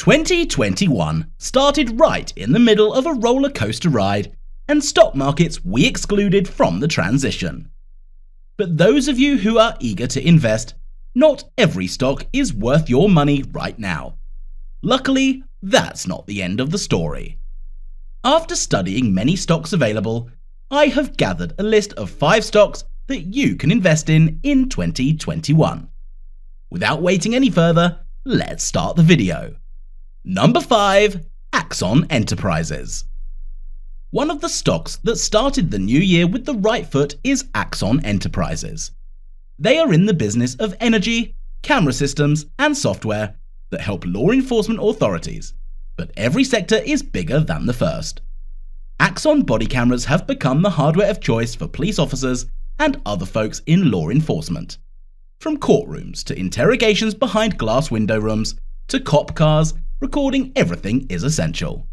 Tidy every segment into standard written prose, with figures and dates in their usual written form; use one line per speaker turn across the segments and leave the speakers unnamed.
2021 started right in the middle of a roller coaster ride, and stock markets we excluded from the transition. But those of you who are eager to invest, not every stock is worth your money right now. Luckily, that's not the end of the story. After studying many stocks available, I have gathered a list of 5 stocks that you can invest in 2021. Without waiting any further, let's start the video. Number 5. Axon Enterprises. One of the stocks that started the new year with the right foot is Axon Enterprises. They are in the business of energy, camera systems, and software that help law enforcement authorities, but every sector is bigger than the first. Axon body cameras have become the hardware of choice for police officers and other folks in law enforcement. From courtrooms to interrogations behind glass window rooms to cop cars, recording everything is essential.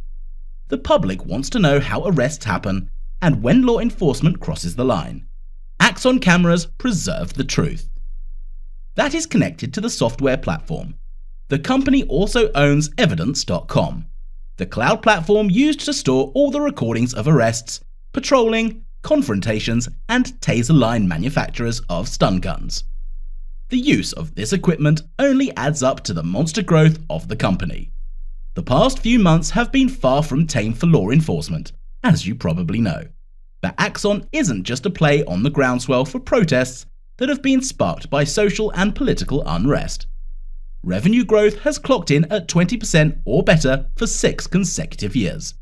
The public wants to know how arrests happen and when law enforcement crosses the line. Axon cameras preserve the truth. That is connected to the software platform. The company also owns Evidence.com, the cloud platform used to store all the recordings of arrests, patrolling, confrontations, and taser line manufacturers of stun guns. The use of this equipment only adds up to the monster growth of the company. The past few months have been far from tame for law enforcement, as you probably know. But Axon isn't just a play on the groundswell for protests that have been sparked by social and political unrest. Revenue growth has clocked in at 20% or better for 6 consecutive years.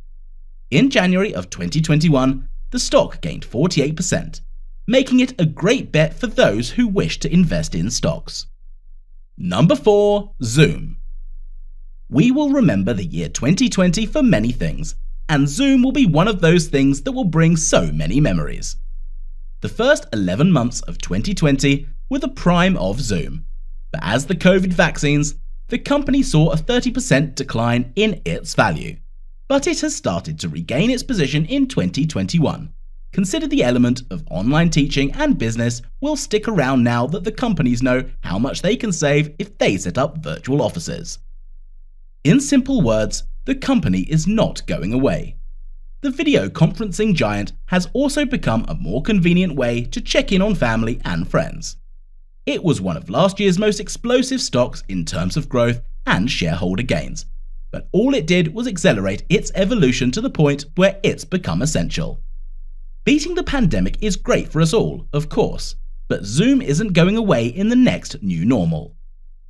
In January of 2021, the stock gained 48%, making it a great bet for those who wish to invest in stocks. Number 4. Zoom. We will remember the year 2020 for many things, and Zoom will be one of those things that will bring so many memories. The first 11 months of 2020 were the prime of Zoom, but as the COVID vaccines, the company saw a 30% decline in its value. But it has started to regain its position in 2021. Consider the element of online teaching and business will stick around now that the companies know how much they can save if they set up virtual offices. In simple words, the company is not going away. The video conferencing giant has also become a more convenient way to check in on family and friends. It was one of last year's most explosive stocks in terms of growth and shareholder gains, but all it did was accelerate its evolution to the point where it's become essential. Beating the pandemic is great for us all, of course, but Zoom isn't going away in the next new normal.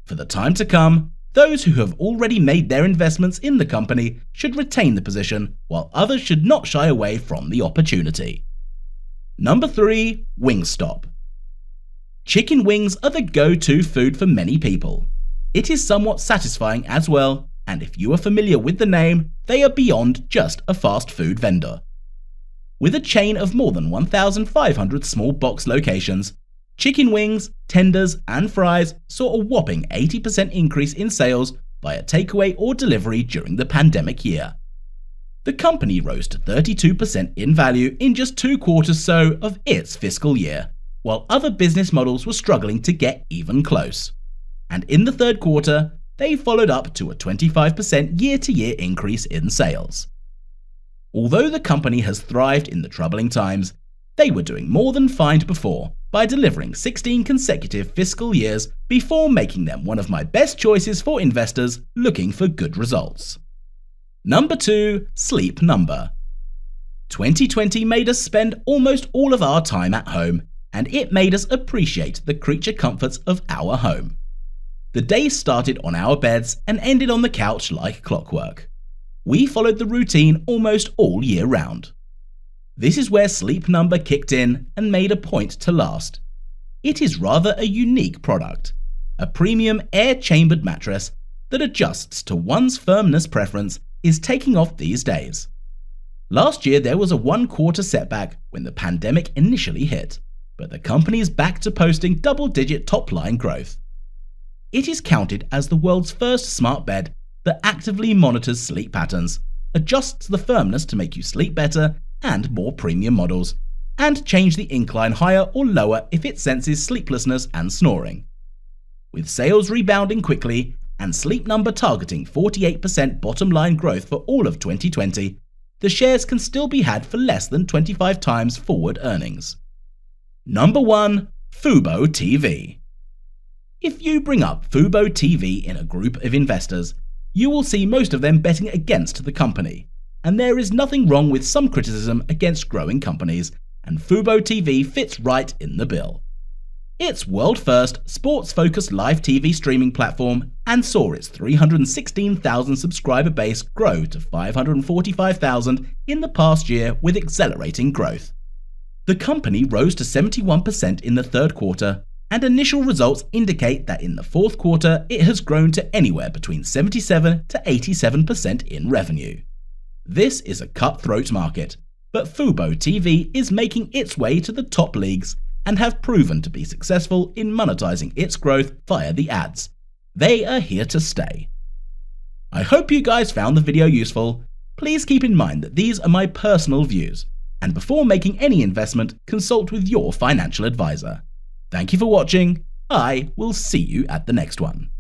For the time to come, those who have already made their investments in the company should retain the position, while others should not shy away from the opportunity. Number 3. Wingstop. Chicken wings are the go-to food for many people. It is somewhat satisfying as well, and if you are familiar with the name, they are beyond just a fast food vendor. With a chain of more than 1,500 small box locations, chicken wings, tenders, and fries saw a whopping 80% increase in sales via takeaway or delivery during the pandemic year. The company rose to 32% in value in just 2 quarters so of its fiscal year, while other business models were struggling to get even close. And in the 3rd quarter, they followed up to a 25% year-to-year increase in sales. Although the company has thrived in the troubling times, they were doing more than fine before by delivering 16 consecutive fiscal years before making them one of my best choices for investors looking for good results. Number 2. Sleep Number. 2020 made us spend almost all of our time at home, and it made us appreciate the creature comforts of our home. The day started on our beds and ended on the couch like clockwork. We followed the routine almost all year round. This is where Sleep Number kicked in and made a point to last. It is rather a unique product, a premium air-chambered mattress that adjusts to one's firmness preference is taking off these days. Last year there was a 1-quarter setback when the pandemic initially hit, but the company is back to posting double-digit top-line growth. It is counted as the world's first smart bed that actively monitors sleep patterns, adjusts the firmness to make you sleep better and more premium models, and change the incline higher or lower if it senses sleeplessness and snoring. With sales rebounding quickly and Sleep Number targeting 48% bottom line growth for all of 2020, the shares can still be had for less than 25 times forward earnings. Number 1. Fubo TV. If you bring up Fubo TV in a group of investors, you will see most of them betting against the company, and there is nothing wrong with some criticism against growing companies, and Fubo TV fits right in the bill. It's world-first, sports-focused live TV streaming platform and saw its 316,000 subscriber base grow to 545,000 in the past year with accelerating growth. The company rose to 71% in the third quarter, and initial results indicate that in the fourth quarter it has grown to anywhere between 77 to 87% in revenue. This is a cutthroat market, but Fubo TV is making its way to the top leagues and have proven to be successful in monetizing its growth via the ads. They are here to stay. I hope you guys found the video useful. Please keep in mind that these are my personal views, and before making any investment, consult with your financial advisor. Thank you for watching. I will see you at the next one.